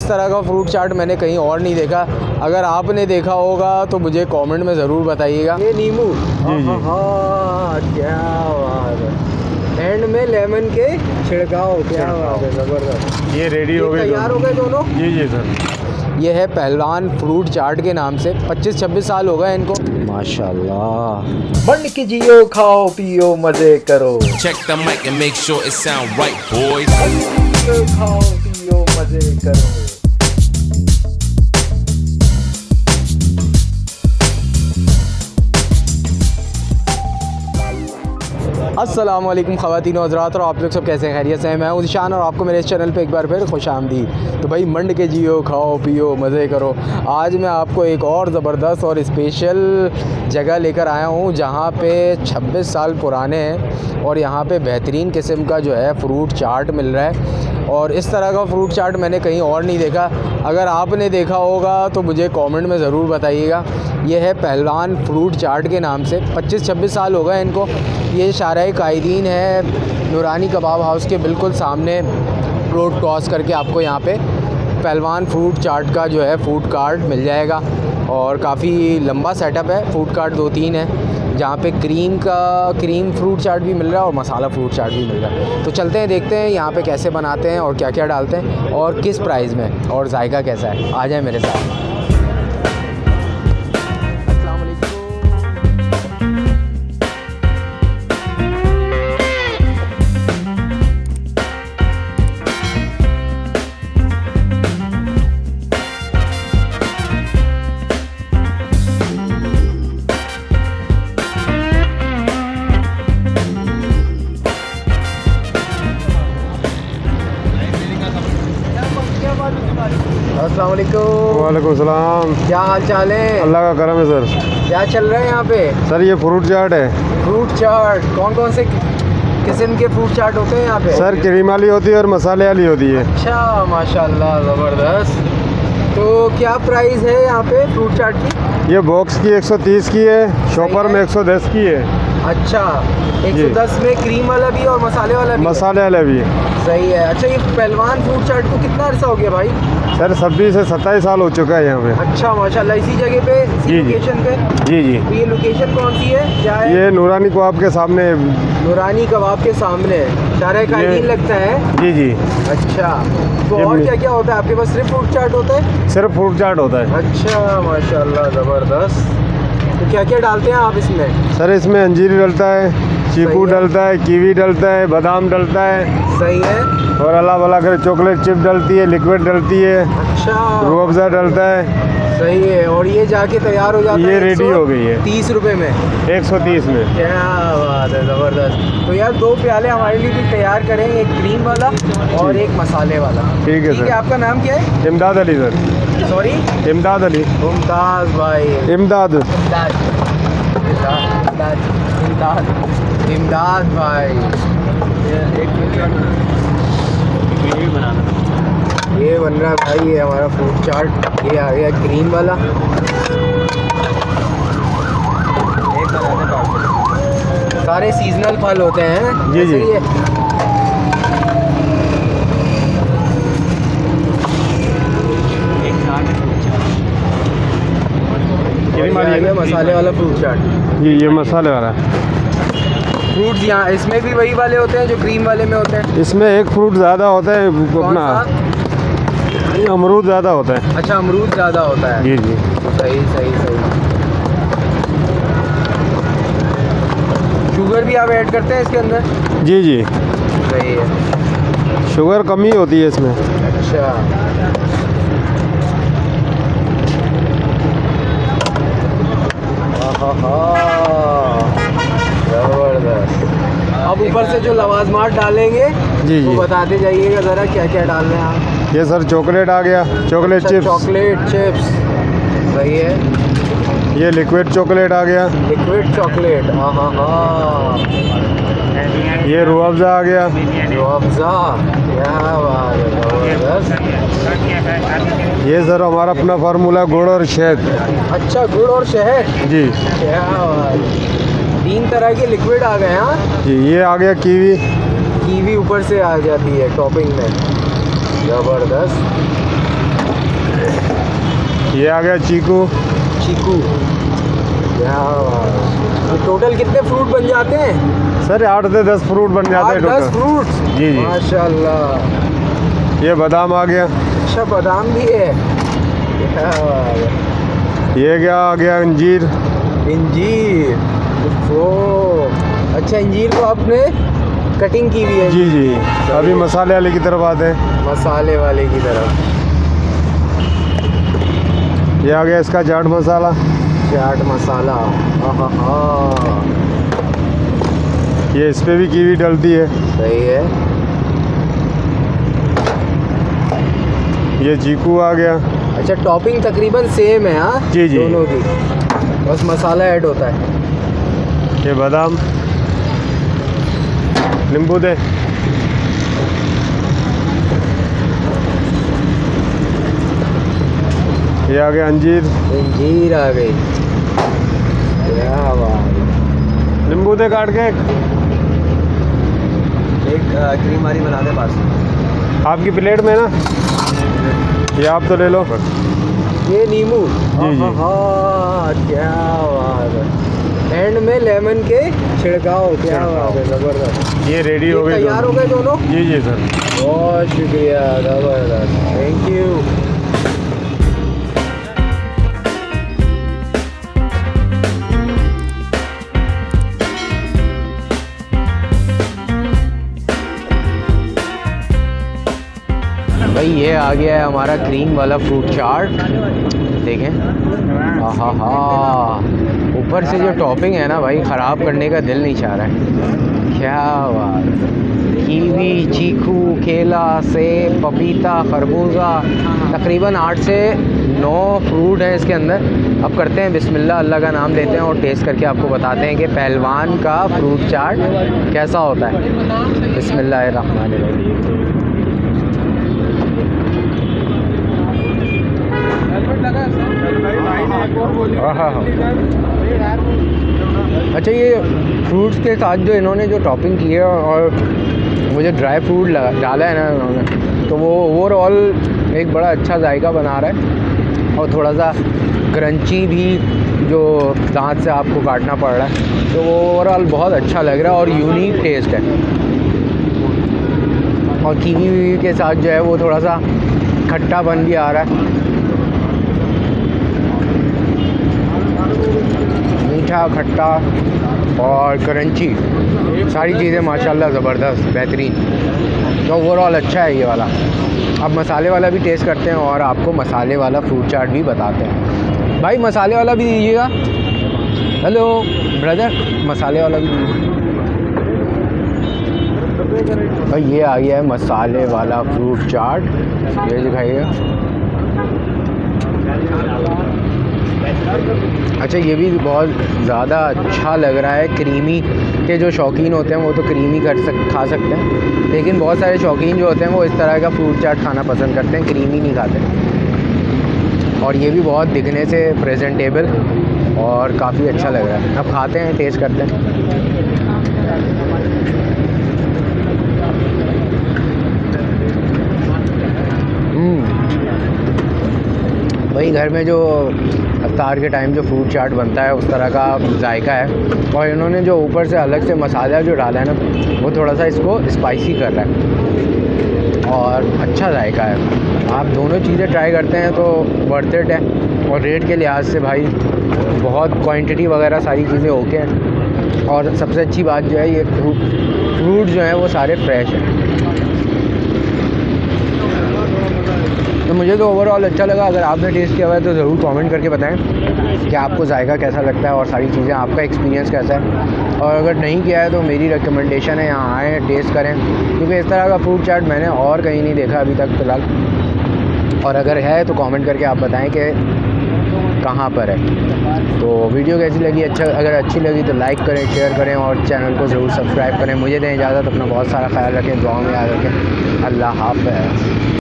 तरह का फ्रूट चाट मैंने कहीं और नहीं देखा। अगर आपने देखा होगा तो मुझे कमेंट में ज़रूर बताइएगा। ये नींबू, हाँ क्या बात है, एंड में लेमन के छिड़काव, क्या बात है, ज़बरदस्त। ये रेडी हो गए, तैयार हो गए दोनों। जी जी सर। ये है पहलवान फ्रूट चाट के नाम से, 25-26 साल हो गए इनको। माशाल्लाह। बन के जियो, खाओ पियो मजे करो। Check the mic and make sure it sound right, boys. खाओ पियो मजे करो। अस्सलाम वालेकुम ख़वातीन और हज़रात, और आप लोग सब कैसे हैं? खैरियत से हैं? मैं हूं ज़ीशान और आपको मेरे इस चैनल पे एक बार फिर खुश आमदीद। तो भाई मंड के जियो, खाओ पियो मज़े करो। आज मैं आपको एक और ज़बरदस्त और स्पेशल जगह लेकर आया हूं जहां पे 26 साल पुराने हैं और यहां पे बेहतरीन किस्म का जो है फ्रूट चाट मिल रहा है। और इस तरह का फ्रूट चाट मैंने कहीं और नहीं देखा। अगर आपने देखा होगा तो मुझे कमेंट में ज़रूर बताइएगा। ये है पहलवान फ्रूट चाट के नाम से, 25-26 साल हो गए इनको। ये शाहराह कायदीन है, नूरानी कबाब हाउस के बिल्कुल सामने रोड क्रॉस करके आपको यहाँ पे पहलवान फ्रूट चाट का जो है फूड कार्ट मिल जाएगा। और काफ़ी लंबा सेटअप है, फूड कार्ट 2-3 है जहाँ पे क्रीम फ्रूट चाट भी मिल रहा है और मसाला फ्रूट चाट भी मिल रहा है। तो चलते हैं, देखते हैं यहाँ पे कैसे बनाते हैं और क्या क्या डालते हैं और किस प्राइस में और जायका कैसा है। आ जाए मेरे साथ। अस्सलाम वालेकुम। वालेकुम सलाम। क्या हाल चाल है? अल्लाह का करम है सर। क्या चल रहा है यहाँ पे? सर ये फ्रूट चाट है। फ्रूट चाट कौन कौन से किस्म के फ्रूट चाट होते हैं यहाँ पे? सर क्रीम वाली होती है और मसाले वाली होती है। अच्छा माशाल्लाह, ज़बरदस्त। तो क्या प्राइस है यहाँ पे फ्रूट चाट की? ये बॉक्स की 130 की है, शॉपर में 110 की है। अच्छा, 110 में क्रीम वाला भी और मसाले वाला भी? मसाले वाला भी है। सही है। अच्छा, ये पहलवान फ्रूट चाट को कितना अर्सा हो गया भाई? सर 26 से 27 साल हो चुका है यहाँ पे। अच्छा माशाल्लाह। इसी जगह पे, इसी जी, जी। लोकेशन पे? जी जी। तो ये लोकेशन कौन सी है, क्या है? ये नूरानी को आपके सामने। नूरानी कबाब के सामने शाहराह कायदीन लगता है। जी जी। अच्छा, तो ये और क्या क्या होता है आपके पास? सिर्फ फ्रूट चाट होता है? सिर्फ फ्रूट चाट होता है। अच्छा माशाल्लाह, ज़बरदस्त। तो क्या क्या डालते हैं आप इसमें? सर इसमें अंजीर डलता है, चीकू डलता है, कीवी डलता है, बादाम डलता है। सही है। और अल्लाह भला करे चॉकलेट चिप डलती है, लिक्विड डलती है, अच्छा, रूह अफ़ज़ा डलता है। सही है। और ये जाके तैयार हो जाता है? ये रेडी हो गई है 30 रुपये में। 130 में। क्या बात है, ज़बरदस्त। तो यार 2 प्याले हमारे लिए भी तैयार करेंगे, एक क्रीम वाला और एक मसाले वाला। ठीक है सर। आपका नाम क्या है? इमदाद अली सर। सॉरी, इमदाद अली। मुमताज़ भाई। इमदाद। इमदाद भाई। ये बन रहा भाई, ये हमारा फ्रूट चाट। ये आ गया क्रीम वाला। सारे सीजनल फल होते हैं। जी, जी। मसाले वाला फ्रूट चाट। जी ये मसाले वाला फ्रूट्स यहाँ इसमें भी वही वाले होते हैं जो क्रीम वाले में होते हैं? इसमें एक फ्रूट ज़्यादा होता है अपना, अमरूद ज़्यादा होता है। अच्छा, अमरूद ज़्यादा होता है। जी जी। सही सही सही। शुगर भी आप ऐड करते हैं इसके अंदर? जी जी। सही है। शुगर कम ही होती है इसमें। अच्छा, ज़बरदस्त। अब ऊपर से जो लवाजमात डालेंगे जी वो जी। बताते जाइएगा ज़रा, क्या क्या डाल रहे हैं आप? ये सर चॉकलेट आ गया, चॉकलेट चिप्स। चॉकलेट चिप्स, सही है। ये लिक्विड चॉकलेट आ गया। लिक्विड चॉकलेट, हाँ हाँ हाँ। ये रूह अफ़ज़ा आ गया। रूह अफ़ज़ा, क्या बात है, ज़बरदस्त। ये सर हमारा अपना फार्मूला गुड़ और शहद। अच्छा, गुड़ और शहद। जी। क्या बात। 3 तरह के लिक्विड आ गए। हाँ जी। ये आ गया कीवी। कीवी ऊपर से आ जाती है टॉपिंग में, ज़बरदस्त। ये आ गया चीकू। चीकू। क्या बात है। तो टोटल कितने फ्रूट बन जाते हैं? सर 8 से 10 फ्रूट बन जाते हैं 10 टोटल। फ्रूट्स। जी जी। माशाल्लाह। ये बादाम आ गया। अच्छा बादाम भी है। क्या बात है। ये क्या आ गया अंजीर। इंजीर। ओ अच्छा इंजीर को आपने कटिंग की हुई है? जी जी। अभी मसाले वाले की तरफ आते हैं। मसाले वाले की तरफ। ये आ गया इसका चाट मसाला। चाट मसाला। हाँ ये इस पे भी कीवी डलती है। सही है। ये चीकू आ गया। अच्छा टॉपिंग तकरीबन सेम है हाँ? जी जी। दोनों की, बस मसाला ऐड होता है। ये बादाम। नींबू दे। ये आ गया अंजीर। इंजीर आ गई। क्या बात है। नींबू दे काट के। एक क्रीम वाली बना दे पास। आपकी प्लेट में ना, ये आप तो ले लो। ये नींबू। जी, जी। हाँ क्या बात है। एंड में लेमन के छिड़काव। क्या बात है ज़बरदस्त। ये रेडी हो गए तैयार हो गए दोनों। जी जी सर। बहुत शुक्रिया ज़बरदस्त। Thank you. भाई ये आ गया है हमारा क्रीम वाला फ्रूट चाट। देखें हाँ ऊपर से जो टॉपिंग है ना भाई ख़राब करने का दिल नहीं चाह रहा है। क्या बात। कीवी, चीकू, केला, सेब, पपीता, खरबूजा, तकरीबन 8 से 9 फ्रूट हैं इसके अंदर। अब करते हैं बिस्मिल्लाह, अल्लाह का नाम लेते हैं और टेस्ट करके आपको बताते हैं कि पहलवान का फ्रूट चाट कैसा होता है। बिस्मिल्लाहिर्रहमानिर्रहीम। हाँ। अच्छा ये फ्रूट्स के साथ जो इन्होंने जो टॉपिंग की है और वो जो ड्राई फ्रूट डाला है ना इन्होंने, तो वो ओवरऑल एक बड़ा अच्छा जायका बना रहा है और थोड़ा सा क्रंची भी जो दांत से आपको काटना पड़ रहा है, तो वो ओवरऑल बहुत अच्छा लग रहा है और यूनिक टेस्ट है। और कीवी के साथ जो है वो थोड़ा सा खट्टापन भी आ रहा है, मीठा खट्टा और क्रंची, सारी चीज़ें माशाल्लाह ज़बरदस्त बेहतरीन। तो ओवरऑल अच्छा है ये वाला। अब मसाले वाला भी टेस्ट करते हैं और आपको मसाले वाला फ्रूट चाट भी बताते हैं। भाई मसाले वाला भी दीजिएगा। हेलो ब्रदर, मसाले वाला भी दीजिए। भाई ये आ गया है मसाले वाला फ्रूट चाट, ये दिखाइएगा। अच्छा ये भी बहुत ज़्यादा अच्छा लग रहा है। क्रीमी के जो शौकीन होते हैं वो तो क्रीमी खा सकते हैं, लेकिन बहुत सारे शौकीन जो होते हैं वो इस तरह का फ्रूट चाट खाना पसंद करते हैं, क्रीमी नहीं खाते। और ये भी बहुत दिखने से प्रेजेंटेबल और काफ़ी अच्छा लग रहा है। अब खाते हैं, टेस्ट करते हैं। वही घर में जो इफ्तार के टाइम जो फ्रूट चाट बनता है उस तरह का जायका है। और इन्होंने जो ऊपर से अलग से मसाला जो डाला है ना, वो थोड़ा सा इसको स्पाइसी कर रहा है और अच्छा जायका है। आप दोनों चीज़ें ट्राई करते हैं तो वर्थ इट है। और रेट के लिहाज से भाई बहुत क्वांटिटी वगैरह सारी चीज़ें ओके हैं। और सबसे अच्छी बात जो है ये फ्रूट जो है वो सारे फ्रेश हैं। तो मुझे तो ओवरऑल अच्छा लगा। अगर आपने टेस्ट किया हुआ है तो ज़रूर कमेंट करके बताएं कि आपको जायका कैसा लगता है और सारी चीज़ें, आपका एक्सपीरियंस कैसा है। और अगर नहीं किया है तो मेरी रिकमेंडेशन है यहाँ आएँ, टेस्ट करें, क्योंकि इस तरह का फ्रूट चाट मैंने और कहीं नहीं देखा अभी तक फ़िलहाल। और अगर है तो कमेंट करके आप बताएं कि कहाँ पर है। तो वीडियो कैसी लगी, अगर अच्छी लगी तो लाइक करें, शेयर करें और चैनल को ज़रूर सब्सक्राइब करें। मुझे दें इजाज़त, अपना बहुत सारा ख्याल रखें, दुआ में याद रखें। अल्लाह हाफ़िज़।